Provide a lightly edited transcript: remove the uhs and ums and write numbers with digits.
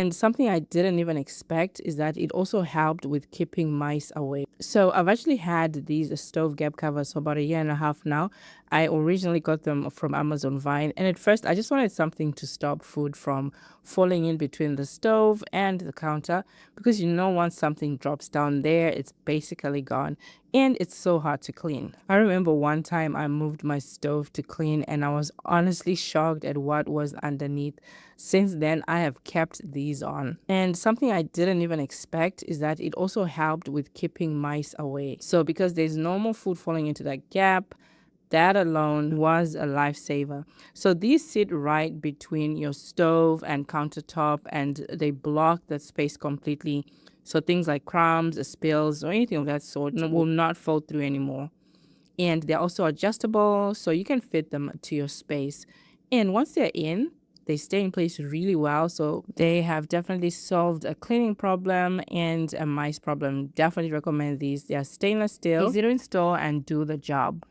And something I didn't even expect is that it also helped with keeping mice away. So I've actually had these stove gap covers for about a year and a half now. I originally got them from Amazon Vine, and at first I just wanted something to stop food from falling in between the stove and the counter, because once something drops down there, it's basically gone. And it's so hard to clean. I remember one time I moved my stove to clean and I was honestly shocked at what was underneath. Since then, I have kept these on. And something I didn't even expect is that it also helped with keeping mice away. So because there's no more food falling into that gap, that alone was a lifesaver. So these sit right between your stove and countertop, and they block that space completely. So things like crumbs, spills, or anything of that sort will not fall through anymore. And they're also adjustable, so you can fit them to your space. And once they're in, they stay in place really well. So they have definitely solved a cleaning problem and a mice problem. Definitely recommend these. They are stainless steel, easy to install, and do the job.